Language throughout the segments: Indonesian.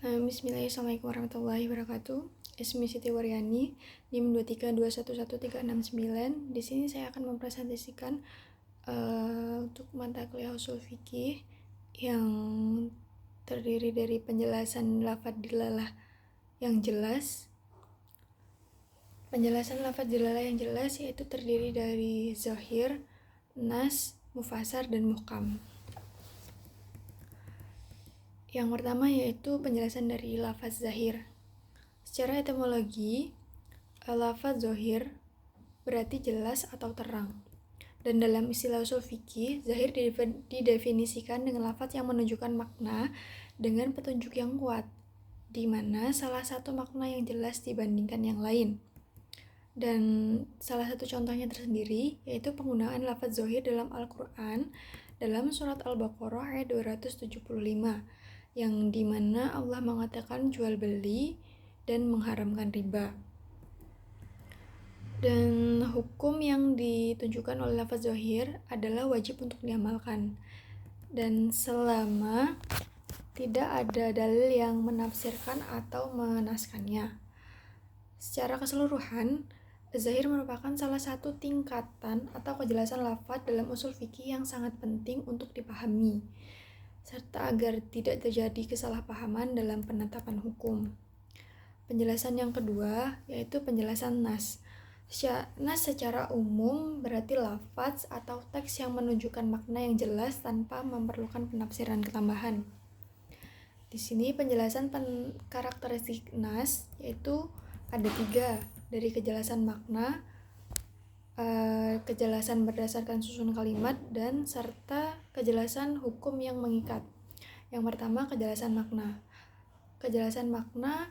Bismillahirrahmanirrahim. Assalamualaikum warahmatullahi wabarakatuh. Ismi Siti Waryani, NIM 232111369. Di sini saya akan mempresentasikan untuk mata kuliah usul fikih yang terdiri dari penjelasan lafadz dilalah yang jelas. Penjelasan lafadz dilalah yang jelas yaitu terdiri dari zahir, nas, mufasar, dan muhkam. Yang pertama yaitu penjelasan dari lafaz zahir. Secara etimologi, lafaz zahir berarti jelas atau terang. Dan dalam istilah usul fikih, zahir didefinisikan dengan lafaz yang menunjukkan makna dengan petunjuk yang kuat, di mana salah satu makna yang jelas dibandingkan yang lain. Dan salah satu contohnya tersendiri yaitu penggunaan lafaz zahir dalam Al-Quran dalam surat Al-Baqarah ayat 275, yang dimana Allah mengatakan jual beli dan mengharamkan riba. Dan hukum yang ditunjukkan oleh lafaz zahir adalah wajib untuk diamalkan, dan selama tidak ada dalil yang menafsirkan atau menaskannya. Secara keseluruhan, zahir merupakan salah satu tingkatan atau kejelasan lafaz dalam usul fikih yang sangat penting untuk dipahami, serta agar tidak terjadi kesalahpahaman dalam penetapan hukum. Penjelasan yang kedua yaitu penjelasan nas. Nas secara umum berarti lafaz atau teks yang menunjukkan makna yang jelas tanpa memerlukan penafsiran tambahan. Di sini penjelasan karakteristik nas yaitu ada 3, dari kejelasan makna, kejelasan berdasarkan susunan kalimat, dan serta kejelasan hukum yang mengikat. Yang pertama, kejelasan makna. Kejelasan makna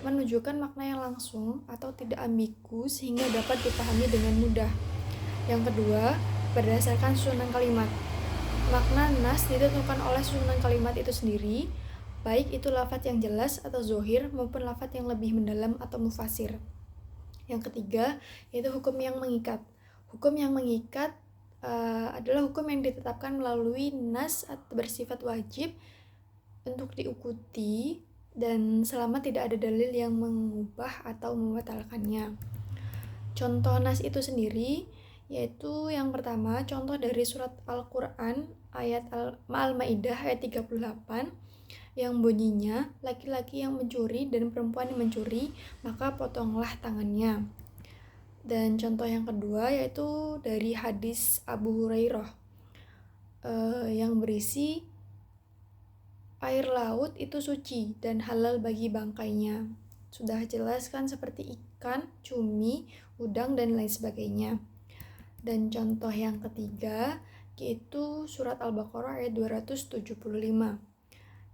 menunjukkan makna yang langsung atau tidak ambigu sehingga dapat dipahami dengan mudah. Yang kedua, berdasarkan susunan kalimat. Makna nas ditentukan oleh susunan kalimat itu sendiri, baik itu lafaz yang jelas atau zahir maupun lafaz yang lebih mendalam atau mufasir. Yang ketiga, yaitu hukum yang mengikat. Hukum yang mengikat adalah hukum yang ditetapkan melalui nas atau bersifat wajib untuk diikuti dan selama tidak ada dalil yang mengubah atau membatalkannya. Contoh nas itu sendiri yaitu yang pertama, contoh dari surat Al-Quran ayat Al-Ma'idah ayat 38 yang bunyinya, laki-laki yang mencuri dan perempuan yang mencuri, maka potonglah tangannya. Dan contoh yang kedua yaitu dari hadis Abu Hurairah yang berisi air laut itu suci dan halal bagi bangkainya. Sudah jelaskan seperti ikan, cumi, udang, dan lain sebagainya. Dan contoh yang ketiga yaitu surat Al-Baqarah ayat 275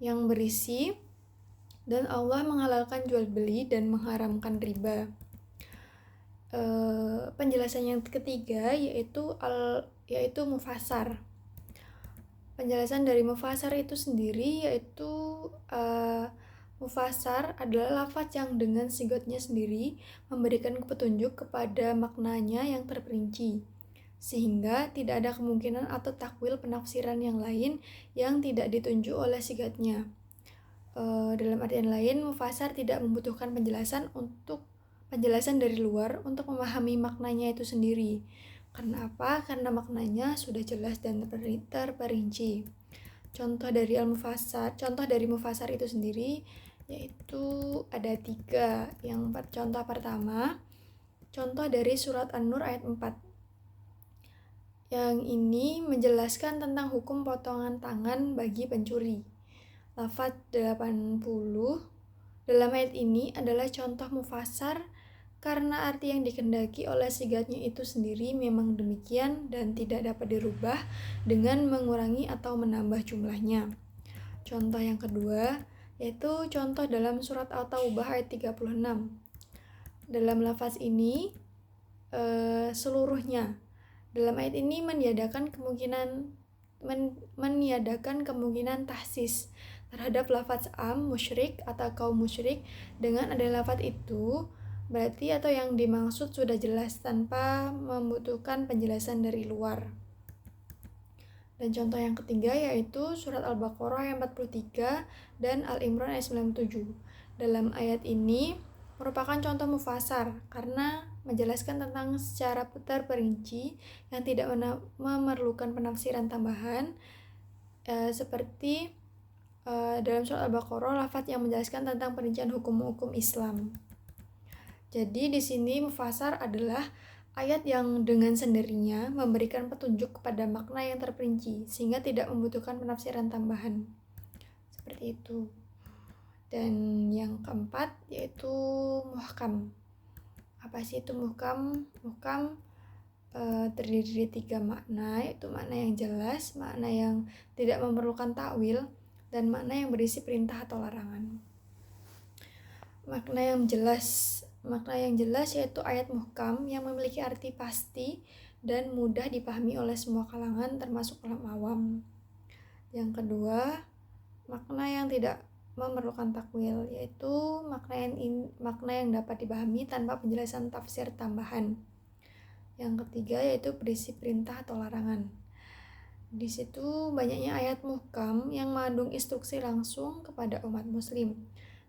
yang berisi dan Allah menghalalkan jual beli dan mengharamkan riba. Penjelasan yang ketiga yaitu mufasar. Penjelasan dari mufasar itu sendiri yaitu mufasar adalah lafaz yang dengan sigotnya sendiri memberikan petunjuk kepada maknanya yang terperinci, sehingga tidak ada kemungkinan atau takwil penafsiran yang lain yang tidak ditunjuk oleh sigatnya. Dalam artian lain, mufasar tidak membutuhkan penjelasan dari luar untuk memahami maknanya itu sendiri. Karena apa? Karena maknanya sudah jelas dan terperinci. Contoh dari mufasar itu sendiri yaitu ada 3. Contoh pertama, contoh dari surat An-Nur ayat 4. Yang ini menjelaskan tentang hukum potongan tangan bagi pencuri. Lafaz 80 dalam ayat ini adalah contoh mufasar karena arti yang dikehendaki oleh sigatnya itu sendiri memang demikian dan tidak dapat dirubah dengan mengurangi atau menambah jumlahnya. Contoh yang kedua yaitu contoh dalam surat At-Taubah ayat 36. Dalam lafaz ini seluruhnya. Dalam ayat ini meniadakan kemungkinan tahsis terhadap lafaz am musyrik atau kaum musyrik. Dengan ada lafaz itu berarti atau yang dimaksud sudah jelas tanpa membutuhkan penjelasan dari luar. Dan contoh yang ketiga yaitu surat Al-Baqarah ayat 43 dan Al-Imran ayat 97. Dalam ayat ini merupakan contoh mufasar karena menjelaskan tentang secara terperinci yang tidak memerlukan penafsiran tambahan, seperti dalam surat Al-Baqarah lafaz yang menjelaskan tentang perincian hukum-hukum Islam. Jadi di sini mufasar adalah ayat yang dengan sendirinya memberikan petunjuk kepada makna yang terperinci sehingga tidak membutuhkan penafsiran tambahan. Seperti itu. Dan yang keempat yaitu muhkam. Apa sih itu muhkam? Muhkam terdiri dari 3 makna, yaitu makna yang jelas, makna yang tidak memerlukan takwil, dan makna yang berisi perintah atau larangan. Makna yang jelas yaitu ayat muhkam yang memiliki arti pasti dan mudah dipahami oleh semua kalangan termasuk orang awam. Yang kedua, makna yang tidak memerlukan takwil, yaitu makna yang dapat dipahami tanpa penjelasan tafsir tambahan. Yang ketiga yaitu berisi perintah atau larangan. Di situ banyaknya ayat muhkam yang mengandung instruksi langsung kepada umat muslim,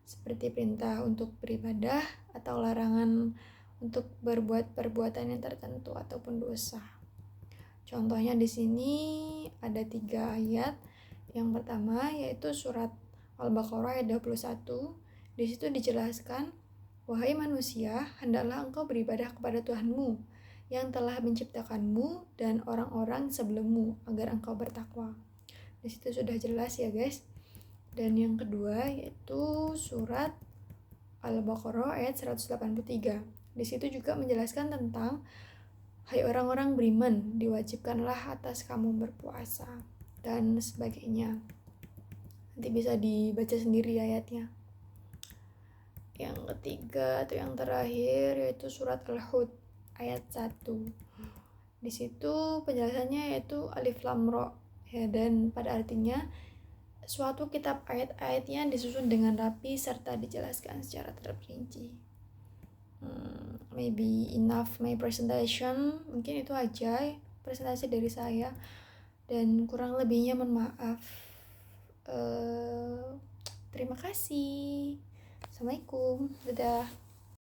seperti perintah untuk beribadah atau larangan untuk berbuat perbuatan yang tertentu ataupun dosa. Contohnya di sini ada 3 ayat. Yang pertama yaitu surat Al-Baqarah ayat 21. Di situ dijelaskan, "Wahai manusia, hendaklah engkau beribadah kepada Tuhanmu yang telah menciptakanmu dan orang-orang sebelummu agar engkau bertakwa." Di situ sudah jelas ya guys. Dan yang kedua yaitu surat Al-Baqarah ayat 183. Di situ juga menjelaskan tentang, "Hai orang-orang beriman, diwajibkanlah atas kamu berpuasa," dan sebagainya. Nanti bisa dibaca sendiri ayatnya. Yang ketiga atau yang terakhir yaitu surat Al-Hud ayat 1. Di situ penjelasannya yaitu alif lam ra, ya, dan pada artinya suatu kitab ayat-ayatnya disusun dengan rapi serta dijelaskan secara terperinci. Maybe enough my presentation. Mungkin itu aja presentasi dari saya, dan kurang lebihnya mohon maaf. Terima kasih. Assalamualaikum. Dadah.